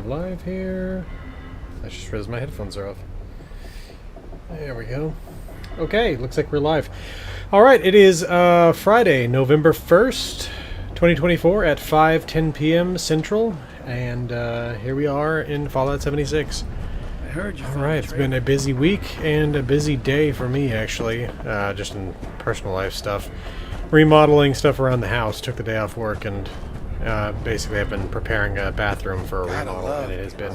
live here? I just realized my headphones are off. There we go. Okay, looks like we're live. Alright, it is Friday, November 1st, 2024 at 5:10 p.m. Central, and here we are in Fallout 76. I heard you. Alright, it's been a busy week and a busy day for me, actually, just in personal life stuff. Remodeling stuff around the house, took the day off work, and basically I've been preparing a bathroom for a remodel, and it has been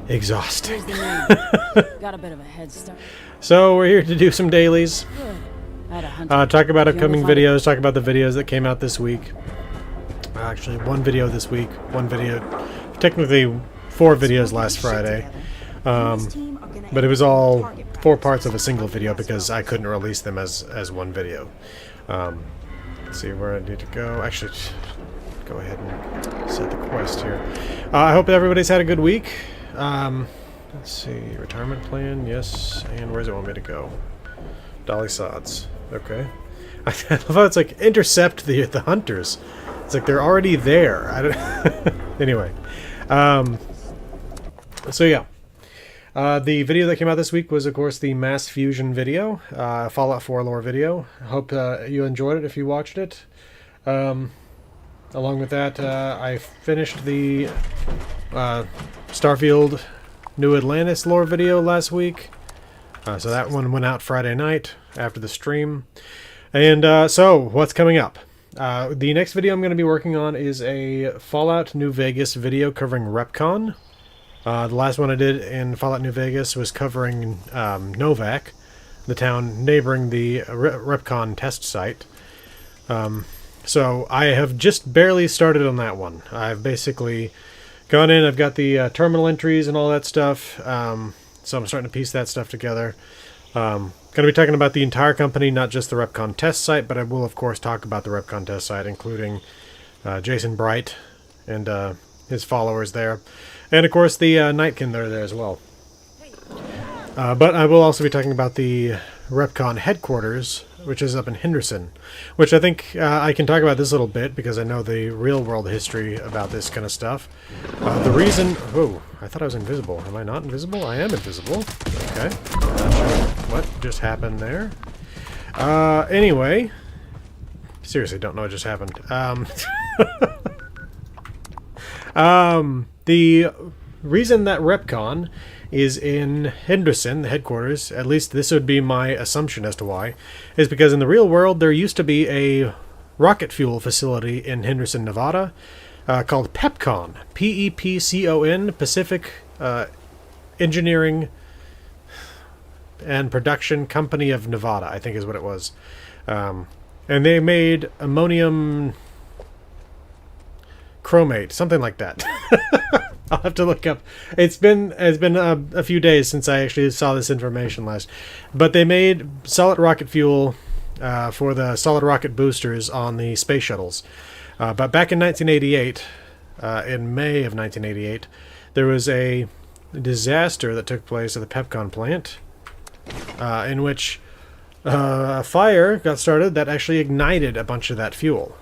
exhausting. Got a bit of a head start. So we're here to do some dailies. Good. I had a hunch. Talk about Did you upcoming ever find videos, talk about the videos that came out this week. Actually, one video this week, one video, technically 4 videos last Friday. But it was all 4 parts of a single video because I couldn't release them as one video. Let's see where I need to go. Actually, go ahead and set the quest here. I hope everybody's had a good week. Let's see, retirement plan, yes, and where does it want me to go? Dolly Sods. Okay. I love how it's like intercept the hunters. It's like they're already there. I don't. Anyway, so yeah, the video that came out this week was, of course, the Mass Fusion video, Fallout 4 lore video. Hope you enjoyed it if you watched it. Along with that, I finished the Starfield New Atlantis lore video last week. So that one went out Friday night after the stream. And so, what's coming up? The next video I'm going to be working on is a Fallout New Vegas video covering REPCON. The last one I did in Fallout New Vegas was covering Novac, the town neighboring the REPCON test site. So I have just barely started on that one. I've basically gone in, I've got the terminal entries and all that stuff, so I'm starting to piece that stuff together. Going to be talking about the entire company, not just the REPCON test site, but I will, of course, talk about the REPCON test site, including Jason Bright and his followers there. And, of course, the Nightkin that are there as well. But I will also be talking about the REPCON headquarters, which is up in Henderson, which I think I can talk about this a little bit because I know the real-world history about this kind of stuff. The reason... Oh, I thought I was invisible. Am I not invisible? I am invisible. Okay. Not sure what just happened there. Anyway. Seriously, don't know what just happened. The reason that REPCON is in Henderson, the headquarters, at least this would be my assumption as to why, is because in the real world there used to be a rocket fuel facility in Henderson, Nevada, called PEPCON, P-E-P-C-O-N, Pacific Engineering and Production Company of Nevada, I think is what it was. And they made ammonium chromate, something like that. I'll have to look up. It's been a few days since I actually saw this information last. But they made solid rocket fuel for the solid rocket boosters on the space shuttles. But back in 1988, in May of 1988, there was a disaster that took place at the PEPCON plant, in which a fire got started that actually ignited a bunch of that fuel.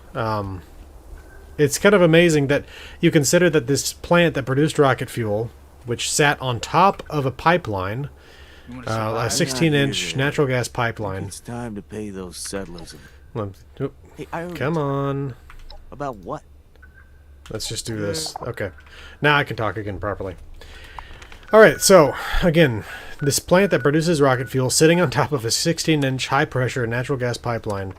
It's kind of amazing that you consider that this plant that produced rocket fuel, which sat on top of a pipeline, a 16-inch natural gas pipeline. It's time to pay those settlers. Hey, Come on. About what? Let's just do this. Okay. Now I can talk again properly. Alright, so, again, this plant that produces rocket fuel sitting on top of a 16-inch high-pressure natural gas pipeline,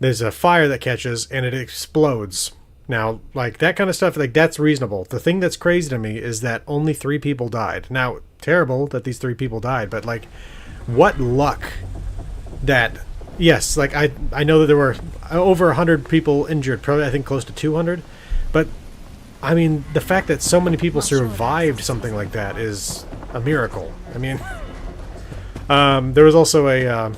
there's a fire that catches, and it explodes. Now, like, that kind of stuff, like, that's reasonable. The thing that's crazy to me is that only 3 people died. Now, terrible that these 3 people died, but, like, what luck that... Yes, like, I know that there were over 100 people injured, probably, I think, close to 200, but, I mean, the fact that so many people survived something like that is a miracle. I mean, there was also a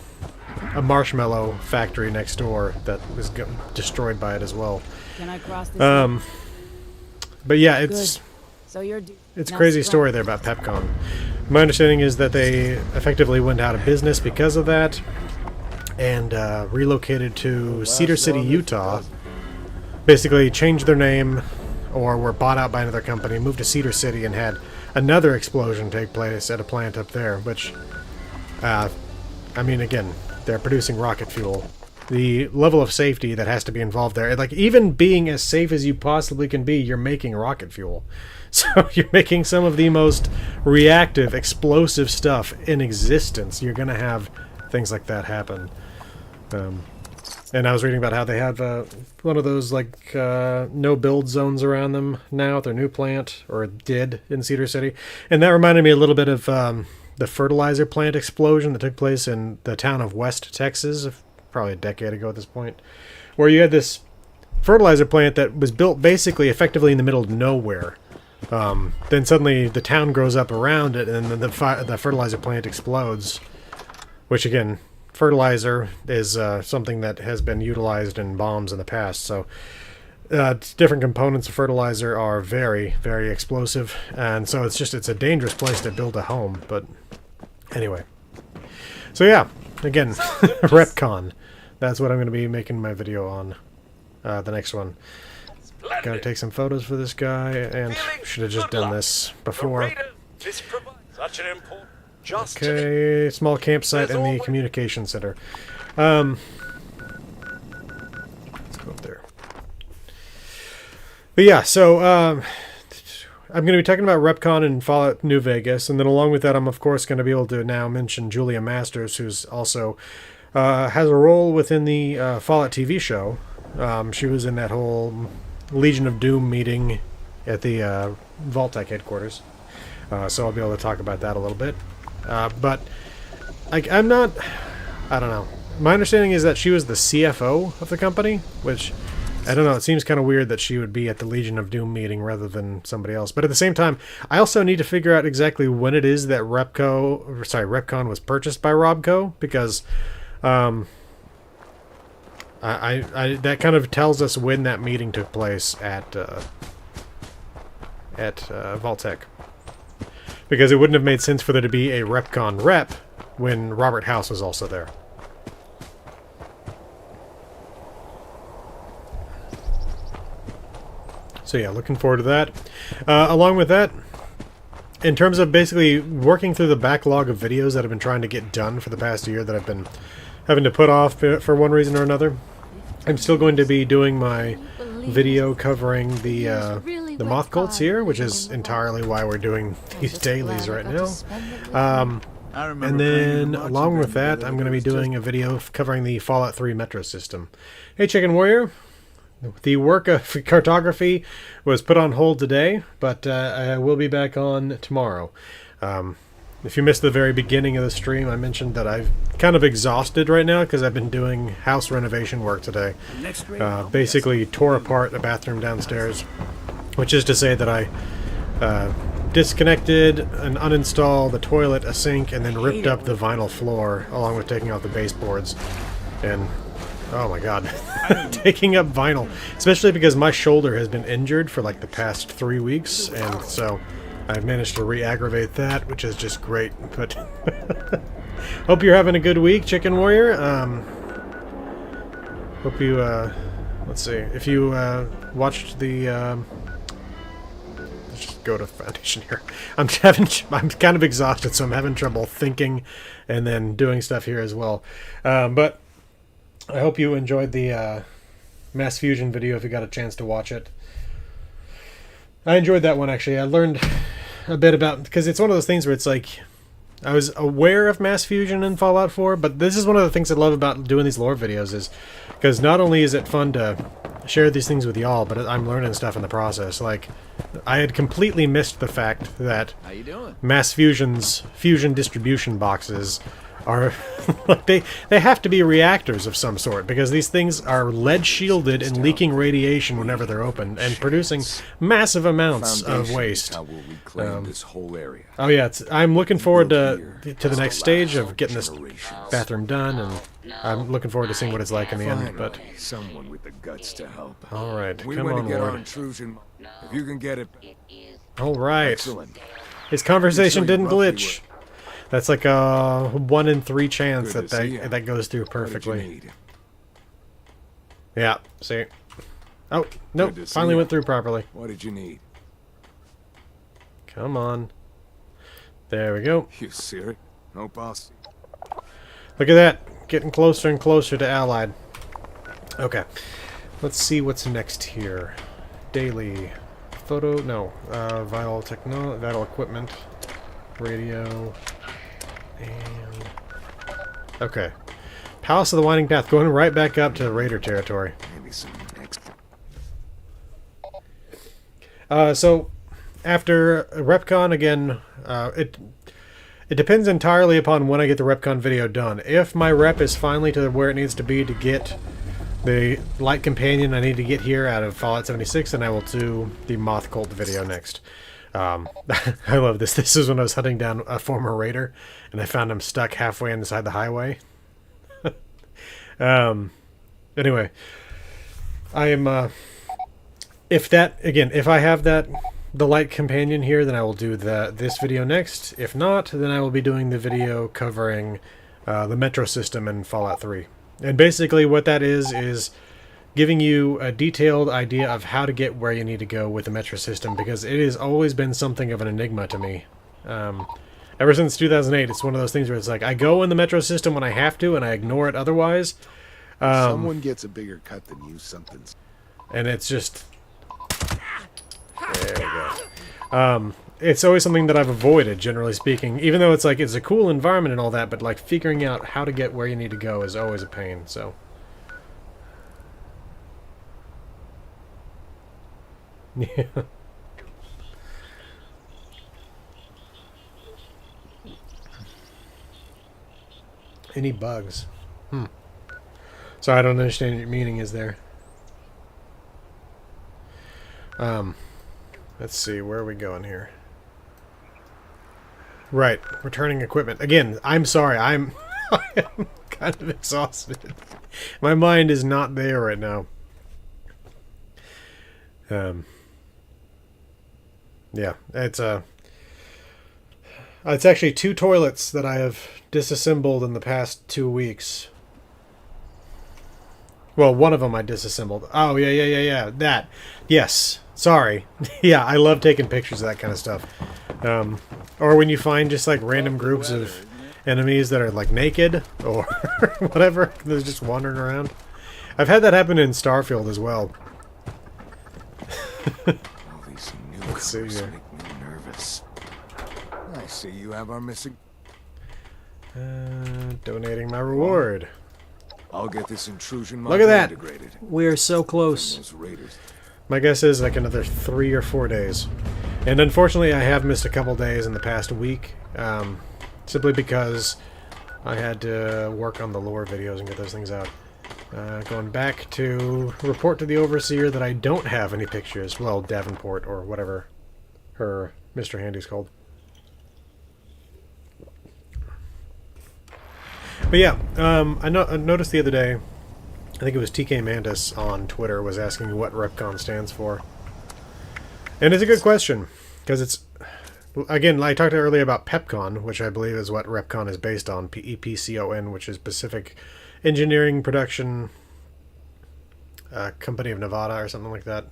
marshmallow factory next door that was destroyed by it as well. Can I cross this? But yeah, it's so it's a crazy story there about PEPCON. My understanding is that they effectively went out of business because of that, and relocated to Cedar City, Utah. Basically, changed their name, or were bought out by another company, moved to Cedar City, and had another explosion take place at a plant up there, which, I mean, again, they're producing rocket fuel. The level of safety that has to be involved there, like, even being as safe as you possibly can be, you're making rocket fuel. So you're making some of the most reactive, explosive stuff in existence. You're going to have things like that happen. And I was reading about how they have one of those, like, no-build zones around them now at their new plant, or did in Cedar City. And that reminded me a little bit of the fertilizer plant explosion that took place in the town of West Texas, probably a decade ago at this point, where you had this fertilizer plant that was built basically effectively in the middle of nowhere. Then suddenly the town grows up around it, and then the fertilizer plant explodes, which, again, fertilizer is something that has been utilized in bombs in the past, so different components of fertilizer are very, very explosive, and so it's a dangerous place to build a home. But anyway, so yeah, again, REPCONN, that's what I'm going to be making my video on, the next one. Gotta take some photos for this guy, and should have just done this before. Okay, small campsite in the communication center. Let's go up there. But yeah, so I'm going to be talking about REPCONN and Fallout New Vegas, and then along with that, I'm of course going to be able to now mention Julia Masters, who's also has a role within the Fallout TV show. She was in that whole Legion of Doom meeting at the Vault-Tec headquarters, so I'll be able to talk about that a little bit. But I don't know. My understanding is that she was the CFO of the company, which, I don't know, it seems kind of weird that she would be at the Legion of Doom meeting rather than somebody else. But at the same time, I also need to figure out exactly when it is that REPCONN was purchased by Robco, because that kind of tells us when that meeting took place at Vault-Tec. Because it wouldn't have made sense for there to be a REPCONN rep when Robert House was also there. So yeah, looking forward to that. Along with that, in terms of basically working through the backlog of videos that I've been trying to get done for the past year that I've been having to put off for one reason or another, I'm still going to be doing my video covering the moth cults here, which is entirely why we're doing these dailies right now. And then along with that, I'm going to be doing a video covering the Fallout 3 Metro system. Hey, Chicken Warrior. The work of cartography was put on hold today, but I will be back on tomorrow. If you missed the very beginning of the stream, I mentioned that I'm kind of exhausted right now because I've been doing house renovation work today. Basically tore apart a bathroom downstairs, which is to say that I disconnected and uninstalled the toilet, a sink, and then ripped up the vinyl floor along with taking out the baseboards. And oh my god, taking up vinyl, especially because my shoulder has been injured for like the past 3 weeks, and so I've managed to re-aggravate that, which is just great. But hope you're having a good week, Chicken Warrior. Hope you, let's see, if you watched the, let's just go to Foundation here. I'm kind of exhausted, so I'm having trouble thinking and then doing stuff here as well. But I hope you enjoyed the Mass Fusion video if you got a chance to watch it. I enjoyed that one, actually. I learned a bit about, because it's one of those things where it's like, I was aware of Mass Fusion in Fallout 4, but this is one of the things I love about doing these lore videos, is because not only is it fun to share these things with y'all, but I'm learning stuff in the process. Like, I had completely missed the fact that Mass Fusion's fusion distribution boxes are they have to be reactors of some sort, because these things are lead shielded and leaking radiation whenever they're open and producing massive amounts of waste. Oh yeah, I'm looking forward to the next stage of getting this bathroom done, and I'm looking forward to seeing what it's like in the end. But someone with the guts to help. All right, We come want on, to get our Lord. intrusion. If you can get it, All right, excellent. his conversation Let me show you didn't roughly glitch. That's like a 1 in 3 chance Good that to see ya. that goes through What did you perfectly. need? Yeah, see. Oh, nope. Good to see Finally you. went through properly. What did you need? Come on. There we go. You serious? No boss. Look at that. Getting closer and closer to Allied. Okay. Let's see what's next here. Daily. Photo. No. Vital equipment. Radio. And... Okay. Palace of the Winding Path. Going right back up to Raider territory. Maybe some next. So, after RepCon, again, it depends entirely upon when I get the RepCon video done. If my rep is finally to where it needs to be to get the light companion I need to get here out of Fallout 76, then I will do the Moth Cult video next. I love this. This is when I was hunting down a former raider, and I found him stuck halfway inside the highway. Anyway, I am, if I have the light companion here, then I will do this video next. If not, then I will be doing the video covering the Metro system in Fallout 3. And basically what that is giving you a detailed idea of how to get where you need to go with the Metro system, because it has always been something of an enigma to me. Ever since 2008, it's one of those things where it's like, I go in the Metro system when I have to, and I ignore it otherwise. Someone gets a bigger cut than you, something's... And it's just... There you go. It's always something that I've avoided, generally speaking. Even though it's like, it's a cool environment and all that, but like figuring out how to get where you need to go is always a pain, so... Yeah. Any bugs? So I don't understand what your meaning is there. Let's see, where are we going here? Right, returning equipment. Again, I'm sorry, I am kind of exhausted. My mind is not there right now. Yeah, it's actually 2 toilets that I have disassembled in the past 2 weeks. Well, one of them I disassembled. Oh, yeah. That. Yes. Sorry. Yeah, I love taking pictures of that kind of stuff. Or when you find just like random groups of enemies that are like naked or whatever. They're just wandering around. I've had that happen in Starfield as well. All these Let's see newcomers here. make me nervous. I see you have our missing. Donating my reward. I'll get this intrusion Look at that. integrated. We're so close. Those raiders. My guess is like another 3 or 4 days. And unfortunately, I have missed a couple days in the past week. Simply because I had to work on the lore videos and get those things out. Going back to report to the Overseer that I don't have any pictures. Well, Davenport or whatever her Mr. Handy's called. But yeah, I noticed the other day, I think it was TK Mandis on Twitter was asking what RepCon stands for. And it's a good question, because it's, again, I talked earlier about PepCon, which I believe is what RepCon is based on, PEPCON, which is Pacific Engineering Production Company of Nevada or something like that.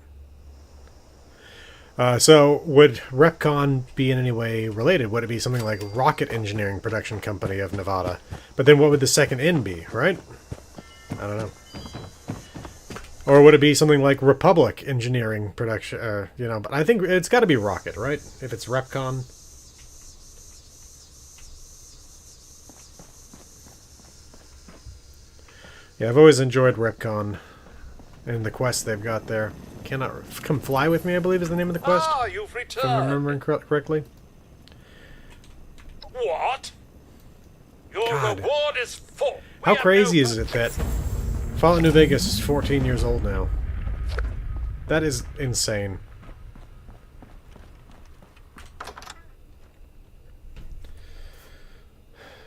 So would RepCon be in any way related? Would it be something like Rocket Engineering Production Company of Nevada? But then what would the second N be, right? I don't know. Or would it be something like Republic Engineering Production, you know, but I think it's got to be Rocket, right? If it's RepCon. Yeah, I've always enjoyed RepCon and the quests they've got there. Cannot Come Fly With Me, I believe is the name of the quest. Ah, you've If returned. I'm remembering correctly. What? Your God. reward is full. We How have crazy no- is it that Fallout New Vegas is 14 years old now? That is insane.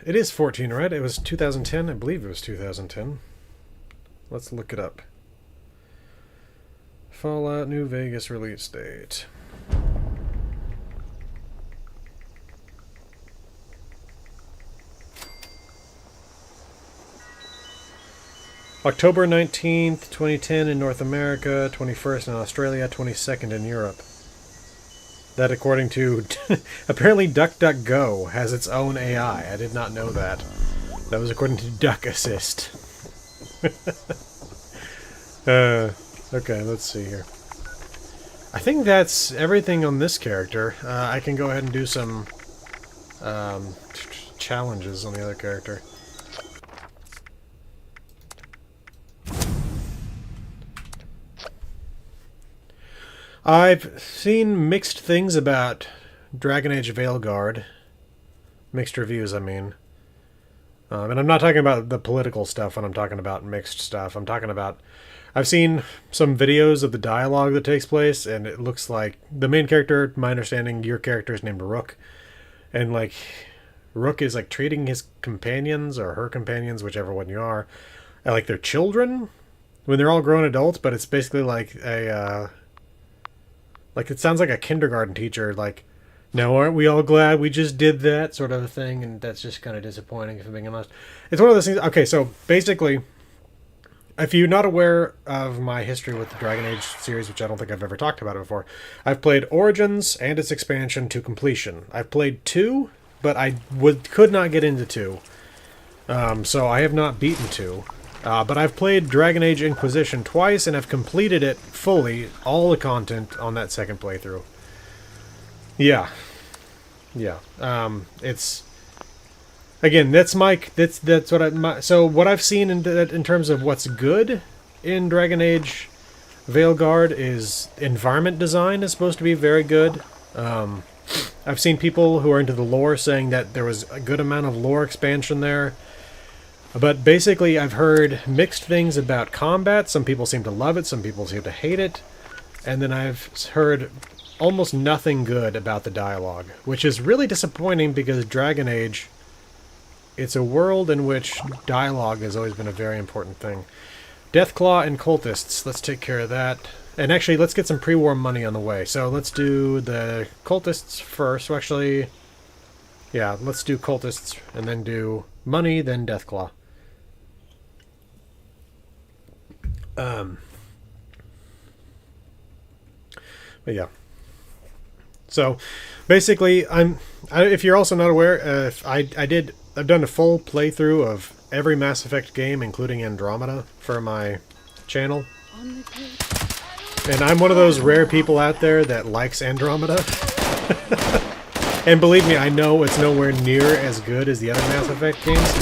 It is 14, right? It was 2010? I believe it was 2010. Let's look it up. Fallout New Vegas release date. October 19th, 2010 in North America, 21st in Australia, 22nd in Europe. That according to... apparently DuckDuckGo has its own AI. I did not know that. That was according to Duck Assist. Okay, let's see here. I think that's everything on this character. I can go ahead and do some challenges on the other character. I've seen mixed things about Dragon Age Veilguard. Mixed reviews, I mean. And I'm not talking about the political stuff when I'm talking about mixed stuff. I'm talking about... I've seen some videos of the dialogue that takes place, and it looks like the main character, my understanding, your character is named Rook. And, like, Rook is, like, treating his companions, or her companions, whichever one you are, like they're children when they're all grown adults, but it's basically like a... like, it sounds like a kindergarten teacher, like, now aren't we all glad we just did that, sort of a thing, and that's just kind of disappointing, if I'm being honest. It's one of those things... Okay, so, basically, if you're not aware of my history with the Dragon Age series, which I don't think I've ever talked about it before, I've played Origins and its expansion to completion. I've played 2, but I could not get into 2. So I have not beaten 2. But I've played Dragon Age Inquisition twice, and have completed it fully, all the content on that second playthrough. Yeah. Yeah. It's... Again, that's what so what I've seen in terms of what's good in Dragon Age Veilguard is environment design is supposed to be very good. I've seen people who are into the lore saying that there was a good amount of lore expansion there. But basically, I've heard mixed things about combat. Some people seem to love it, some people seem to hate it. And then I've heard almost nothing good about the dialogue, which is really disappointing because Dragon Age... It's a world in which dialogue has always been a very important thing. Deathclaw and Cultists. Let's take care of that. And actually, let's get some pre-war money on the way. So let's do the Cultists first. Well, actually, yeah, let's do Cultists and then do money, then Deathclaw. But yeah. So basically, if you're also not aware, I've done a full playthrough of every Mass Effect game, including Andromeda, for my channel. And I'm one of those rare people out there that likes Andromeda. And believe me, I know it's nowhere near as good as the other Mass Effect games,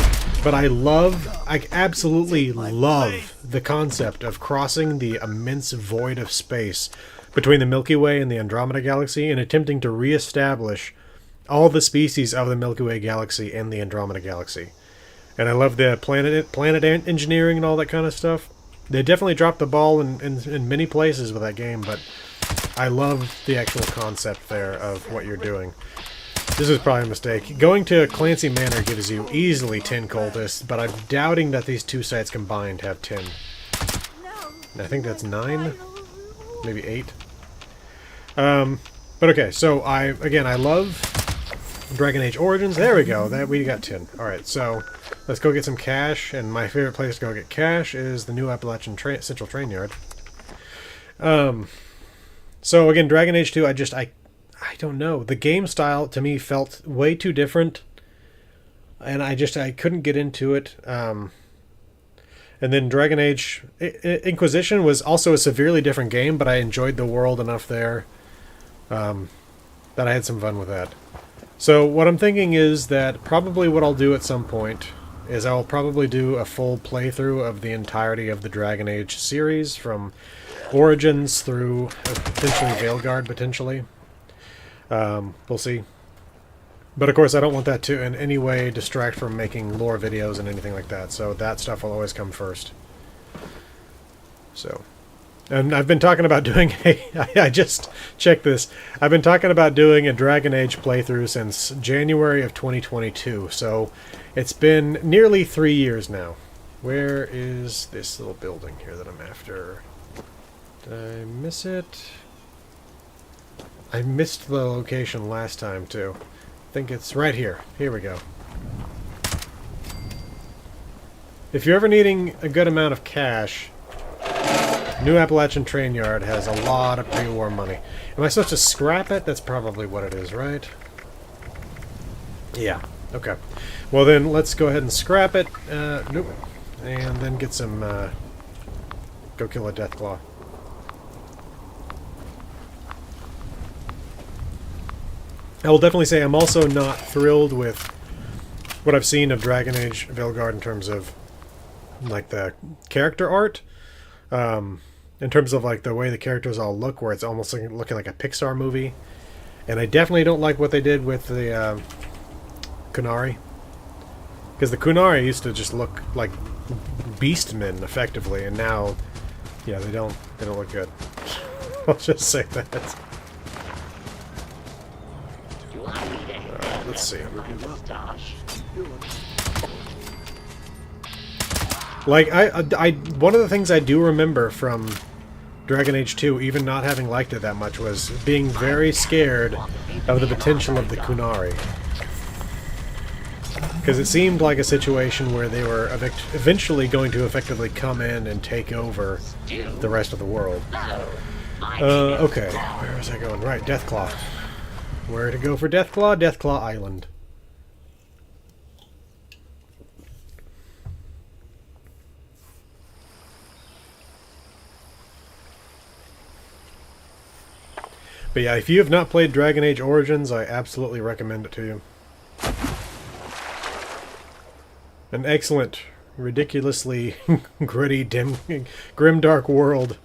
but I absolutely love the concept of crossing the immense void of space between the Milky Way and the Andromeda Galaxy and attempting to reestablish all the species of the Milky Way Galaxy and the Andromeda Galaxy. And I love the planet engineering and all that kind of stuff. They definitely dropped the ball in many places with that game, but I love the actual concept there of what you're doing. This is probably a mistake. Going to Clancy Manor gives you easily 10 cultists, but I'm doubting that these two sites combined have 10. And I think that's 9? Maybe 8? But okay, so I love Dragon Age Origins. There we go. We got 10. Alright, so let's go get some cash, and my favorite place to go get cash is the New Appalachian Central Train Yard. So again, Dragon Age 2, I don't know. The game style, to me, felt way too different, and I couldn't get into it. And then Dragon Age Inquisition was also a severely different game, but I enjoyed the world enough there that I had some fun with that. So what I'm thinking is that probably what I'll do at some point is I'll probably do a full playthrough of the entirety of the Dragon Age series, from Origins through potentially Veilguard, potentially. We'll see. But of course I don't want that to in any way distract from making lore videos and anything like that, so that stuff will always come first. So... And I've been talking about doing I just checked this. I've been talking about doing a Dragon Age playthrough since January of 2022. So it's been nearly 3 years now. Where is this little building here that I'm after? Did I miss it? I missed the location last time too. I think it's right here. Here we go. if you're ever needing a good amount of cash, New Appalachian Train Yard has a lot of pre-war money. Am I supposed to scrap it? That's probably what it is, right? Yeah. Okay. Well then, let's go ahead and scrap it. Nope. And then get some, go kill a Deathclaw. I will definitely say I'm also not thrilled with what I've seen of Dragon Age Veilguard in terms of, like, the character art. In terms of, like, the way the characters all look, where it's almost looking like a Pixar movie. And I definitely don't like what they did with the, Qunari. Because the Qunari used to just look like beastmen, effectively, and now, yeah, they don't look good. I'll just say that. Let's see. Like, I one of the things I do remember from Dragon Age 2, even not having liked it that much, was being very scared of the potential of the Qunari. Because it seemed like a situation where they were eventually going to effectively come in and take over the rest of the world. Okay, where was I going? Right, Deathclaw. Where to go for Deathclaw? Deathclaw Island. But yeah, if you have not played Dragon Age Origins, I absolutely recommend it to you. An excellent, ridiculously gritty, grimdark world.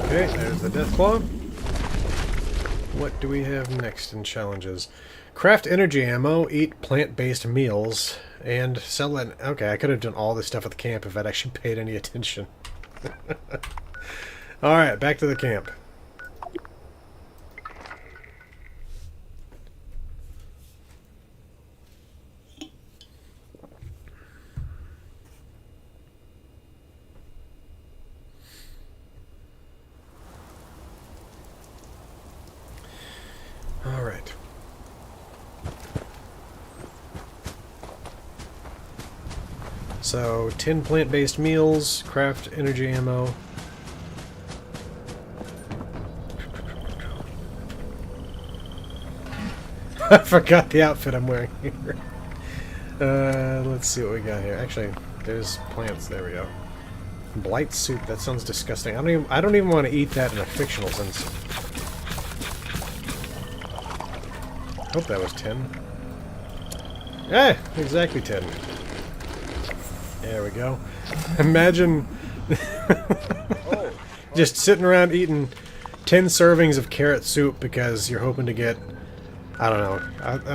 Okay, there's the Deathclaw. What do we have next in challenges? Craft energy ammo, eat plant-based meals, and sell it. Okay, I could have done all this stuff at the camp if I'd actually paid any attention. Alright, back to the camp. Alright. So, 10 plant-based meals, craft energy ammo. I forgot the outfit I'm wearing here. Let's see what we got here. Actually, there's plants. There we go. Blight soup. That sounds disgusting. I don't even want to eat that in a fictional sense. Hope that was 10. Eh, exactly 10. There we go. Imagine just sitting around eating 10 servings of carrot soup because you're hoping to get, I don't know.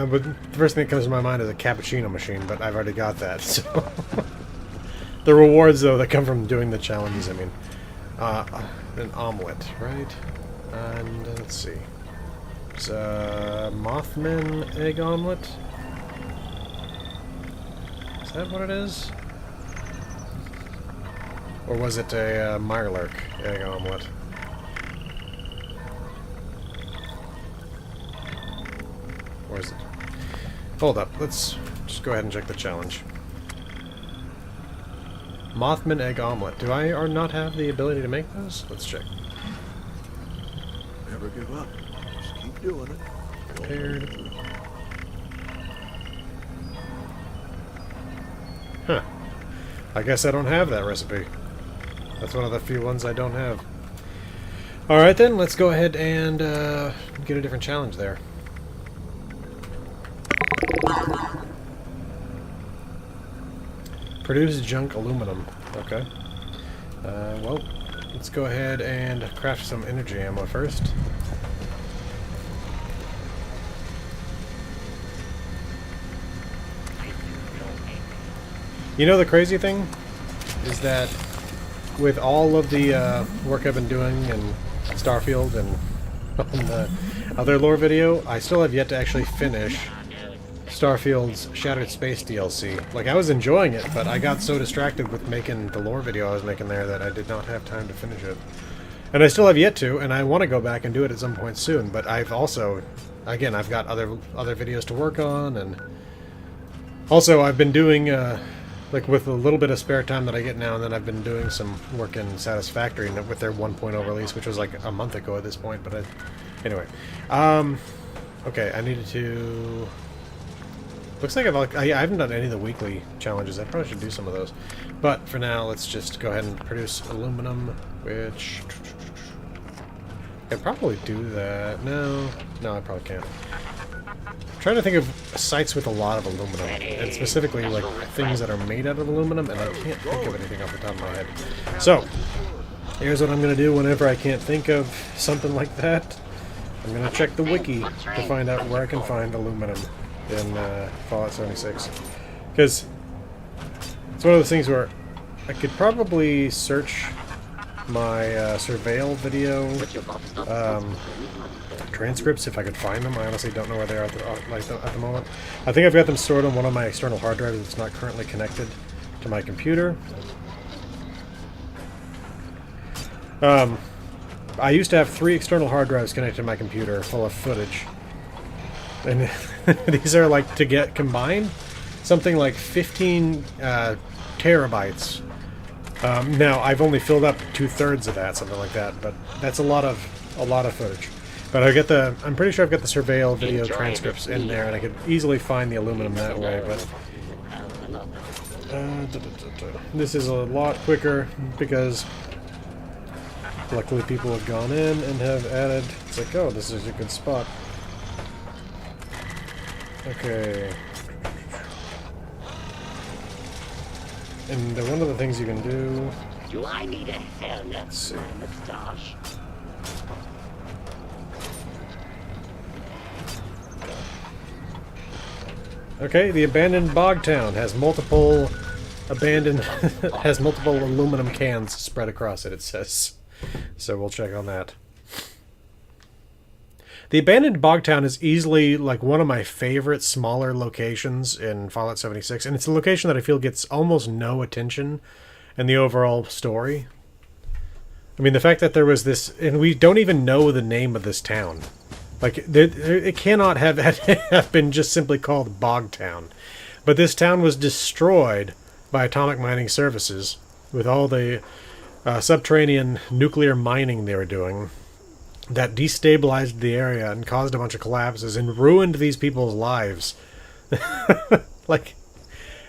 The first thing that comes to my mind is a cappuccino machine, but I've already got that. So the rewards, though, that come from doing the challenges, I mean, an omelet, right? And let's see. It's a Mothman egg omelet. Is that what it is? Or was it a Mirelurk egg omelet? Or is it? Hold up, let's just go ahead and check the challenge. Mothman egg omelet. Do I or not have the ability to make those? Let's check. Never give up. Just keep doing it. Prepared. Huh. I guess I don't have that recipe. That's one of the few ones I don't have. Alright then, let's go ahead and get a different challenge there. Produce junk aluminum. Okay. Well, let's go ahead and craft some energy ammo first. You know, the crazy thing is that with all of the work I've been doing in Starfield and on the other lore video, I still have yet to actually finish Starfield's Shattered Space DLC. Like, I was enjoying it, but I got so distracted with making the lore video I was making there that I did not have time to finish it. And I still have yet to, and I want to go back and do it at some point soon, but I've also, again, I've got other videos to work on, and Also, I've been doing, like with a little bit of spare time that I get now and then, I've been doing some work in Satisfactory with their 1.0 release, which was like a month ago at this point, but anyway. Okay, I needed to... Looks like I haven't done any of the weekly challenges. I probably should do some of those. But for now, let's just go ahead and produce aluminum, which... I could probably do that. No, I probably can't. I'm trying to think of sites with a lot of aluminum, and specifically like things that are made out of aluminum, and I can't think of anything off the top of my head. So, here's what I'm going to do whenever I can't think of something like that. I'm going to check the wiki to find out where I can find aluminum in Fallout 76. Because it's one of those things where I could probably search my Surveil video transcripts if I could find them. I honestly don't know where they are at the moment. I think I've got them stored on one of my external hard drives that's not currently connected to my computer. I used to have 3 external hard drives connected to my computer full of footage. And these are like, to get combined, something like 15 terabytes. Now, I've only filled up 2/3 of that, something like that, but that's a lot of footage. But I'm pretty sure I've got the Surveil video transcripts in there, and I could easily find the aluminum that way, but... this is a lot quicker, because luckily people have gone in and have added... It's like, oh, this is a good spot. Okay. And one of the things you can do... Do I need a hairnet or a moustache? Okay, the abandoned bog town has multiple aluminum cans spread across it, it says. So we'll check on that. The abandoned bog town is easily like one of my favorite smaller locations in Fallout 76, and it's a location that I feel gets almost no attention in the overall story. I mean, the fact that there was this, and we don't even know the name of this town. Like, it cannot have been just simply called Bogtown. But this town was destroyed by Atomic Mining Services with all the subterranean nuclear mining they were doing that destabilized the area and caused a bunch of collapses and ruined these people's lives. Like,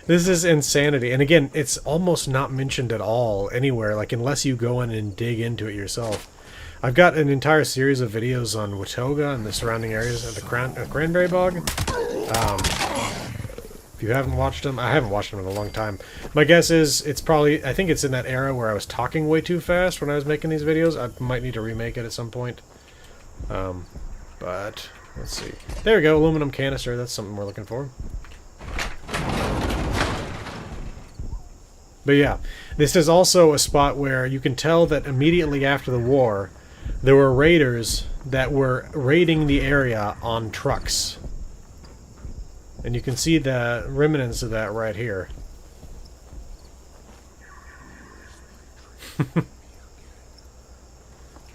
this is insanity. And again, it's almost not mentioned at all anywhere, like, unless you go in and dig into it yourself. I've got an entire series of videos on Watoga and the surrounding areas of the Cranberry Bog. If you haven't watched them, I haven't watched them in a long time. My guess is it's probably, I think it's in that era where I was talking way too fast when I was making these videos. I might need to remake it at some point. But, let's see. There we go, aluminum canister, that's something we're looking for. But yeah, this is also a spot where you can tell that immediately after the war, there were raiders that were raiding the area on trucks. And you can see the remnants of that right here.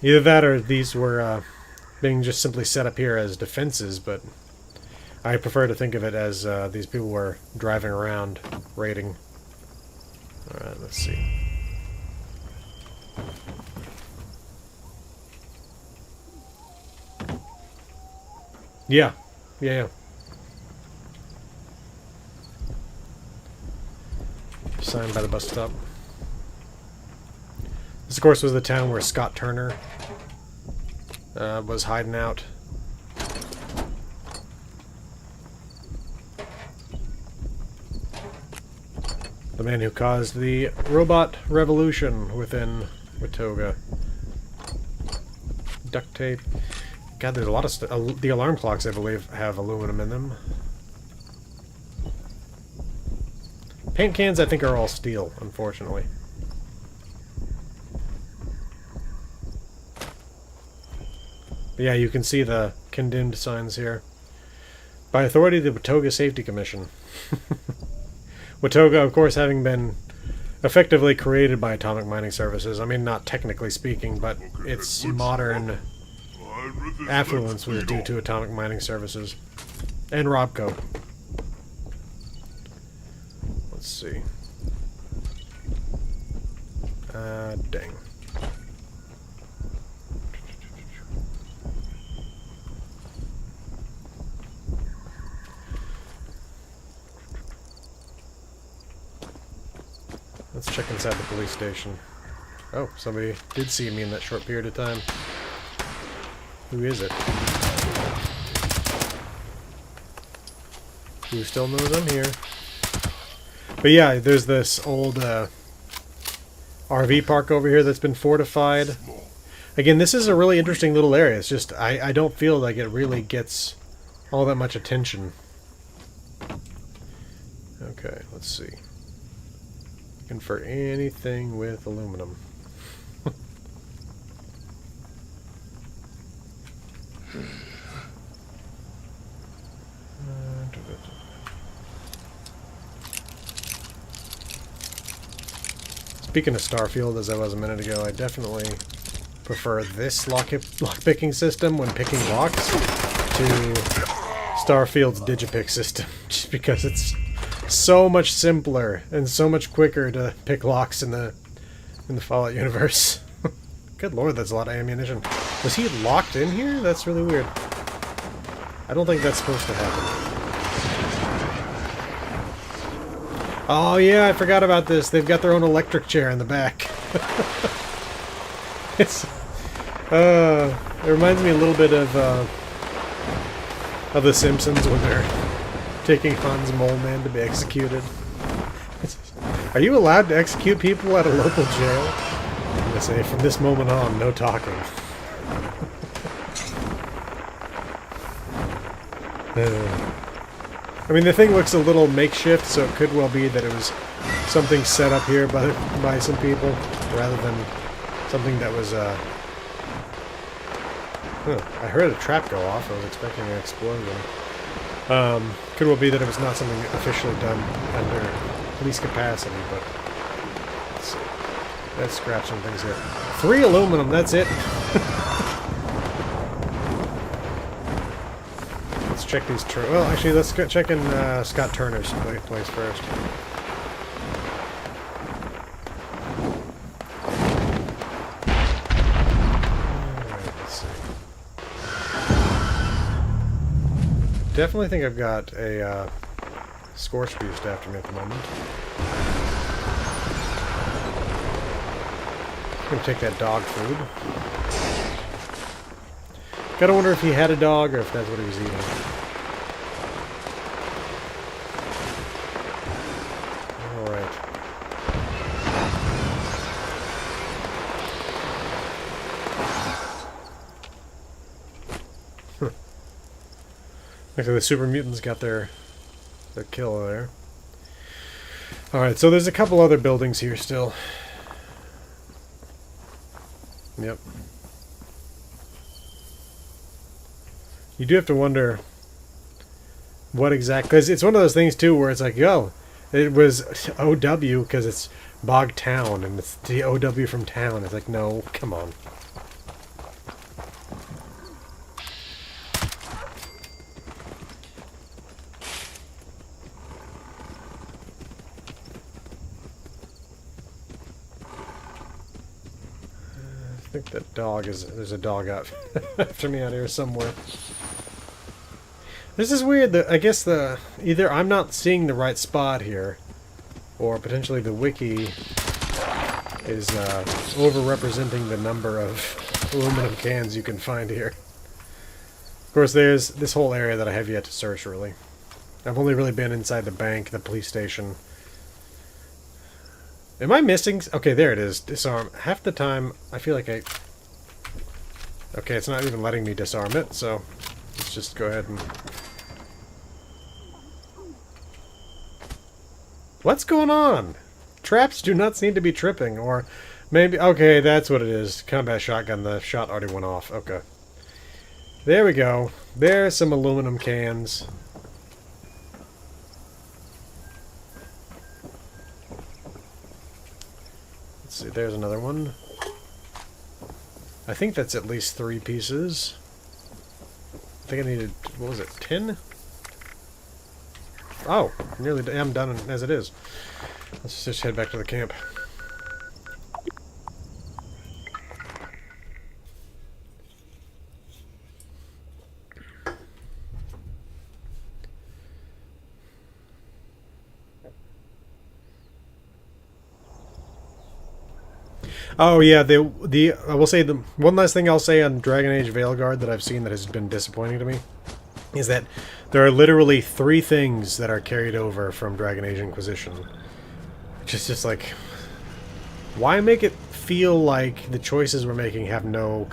Either that or these were being just simply set up here as defenses, but I prefer to think of it as these people were driving around raiding. Alright, let's see. Yeah. Signed by the bus stop. This, of course, was the town where Scott Turner was hiding out. The man who caused the robot revolution within Watoga. Duct tape. God, there's a lot of stuff. The alarm clocks, I believe, have aluminum in them. Paint cans, I think, are all steel, unfortunately. But yeah, you can see the condemned signs here. By authority of the Watoga Safety Commission. Watoga, of course, having been effectively created by Atomic Mining Services. I mean, not technically speaking, but its modern affluence was due to Atomic Mining Services. And Robco. Let's see. Dang. Let's check inside the police station. Oh, somebody did see me in that short period of time. Who is it? Who still knows I'm here? But yeah, there's this old RV park over here that's been fortified. Again, this is a really interesting little area. It's just, I don't feel like it really gets all that much attention. Okay, let's see. Looking for anything with aluminum. Speaking of Starfield, as I was a minute ago, I definitely prefer this lock-picking system when picking locks to Starfield's Digipick system, just because it's so much simpler and so much quicker to pick locks in the Fallout universe. Good lord, that's a lot of ammunition. Was he locked in here? That's really weird. I don't think that's supposed to happen. Oh yeah, I forgot about this. They've got their own electric chair in the back. It reminds me a little bit of The Simpsons when they're taking Hans Mole Man to be executed. Are you allowed to execute people at a local jail? I'm gonna say, from this moment on, no talking. I mean, the thing looks a little makeshift, so it could well be that it was something set up here by some people, rather than something that was, I heard a trap go off. I was expecting an explosion. Could well be that it was not something officially done under police capacity, but let's see. Let's scrap some things here. 3 aluminum, that's it. Let's check these. Well, actually, let's go check in Scott Turner's place first. Definitely think I've got a Scorch Beast after me at the moment. I'm gonna take that dog food. Gotta wonder if he had a dog or if that's what he was eating. Alright. Actually, the super mutants got their kill there. Alright, so there's a couple other buildings here still. Yep. You do have to wonder what exactly... Because it's one of those things, too, where it's like, yo, it was OW because it's Bog Town, and it's the OW from town. It's like, no, come on. I think that dog is... There's a dog out after me out here somewhere. This is weird. I guess either I'm not seeing the right spot here, or potentially the wiki is over-representing the number of aluminum cans you can find here. Of course, there's this whole area that I have yet to search, really. I've only really been inside the bank, the police station. Am I missing... Okay, there it is. Disarm. Half the time, I feel like I... Okay, it's not even letting me disarm it, so let's just go ahead and... What's going on? Traps do not seem to be tripping, or maybe... Okay, that's what it is. Combat shotgun, the shot already went off. Okay. There we go. There's some aluminum cans. Let's see, there's another one. I think that's at least 3 pieces. I think I needed... What was it? 10? Oh, I'm done as it is. Let's just head back to the camp. Oh yeah, I will say the one last thing I'll say on Dragon Age Veilguard that I've seen that has been disappointing to me is that there are literally 3 things that are carried over from Dragon Age Inquisition. Which is just like, why make it feel like the choices we're making have no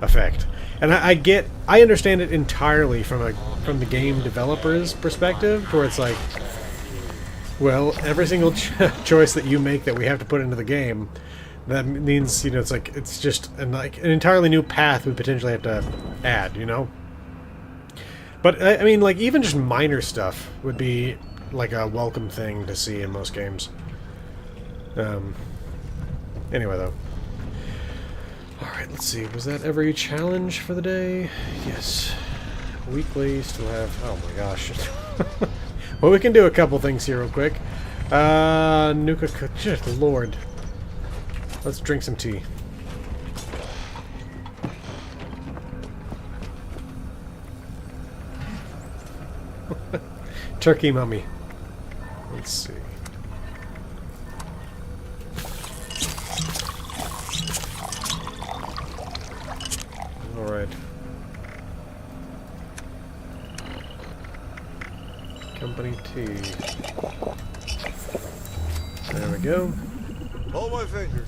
effect? And I understand it entirely from the game developer's perspective, where it's like, well, every single choice that you make that we have to put into the game, that means, you know, it's like, it's just an entirely new path we potentially have to add, you know? But, I mean, like, even just minor stuff would be, like, a welcome thing to see in most games. Anyway, though. Alright, let's see. Was that every challenge for the day? Yes. Weekly, still have... Oh my gosh. Well, we can do a couple things here real quick. Nuka... Good lord. Let's drink some tea. Turkey mummy. Let's see. Alright. Company tea. There we go. Hold my finger.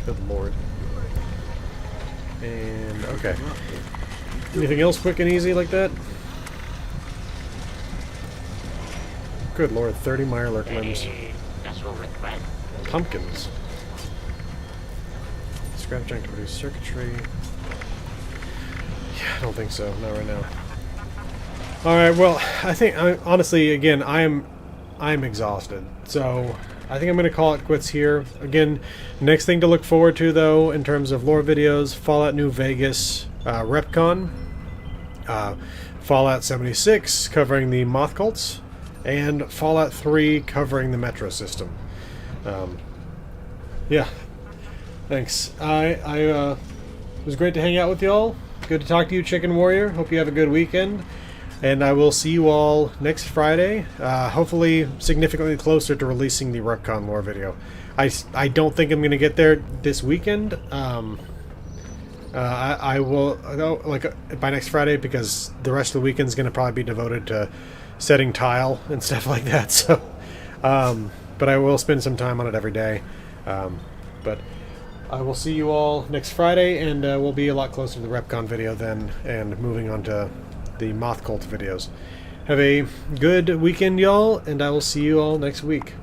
Good lord. And, okay. Anything else quick and easy like that? Good lord, 30 Mirelurk limbs. Pumpkins. Scrap junk to produce circuitry. Yeah, I don't think so. Not right now. Alright, well, I think, honestly, again, I'm exhausted. So, I think I'm going to call it quits here. Again, next thing to look forward to, though, in terms of lore videos, Fallout New Vegas, RepCon, Fallout 76 covering the Moth Cults, and Fallout 3 covering the Metro system. Yeah. Thanks. It was great to hang out with y'all. Good to talk to you, Chicken Warrior. Hope you have a good weekend. And I will see you all next Friday, hopefully significantly closer to releasing the RepCon lore video. I don't think I'm going to get there this weekend. I will, like, by next Friday, because the rest of the weekend is going to probably be devoted to setting tile and stuff like that. So, but I will spend some time on it every day. But I will see you all next Friday, and we'll be a lot closer to the RepCon video then, and moving on to the Moth Cult videos. Have a good weekend, y'all, and I will see you all next week.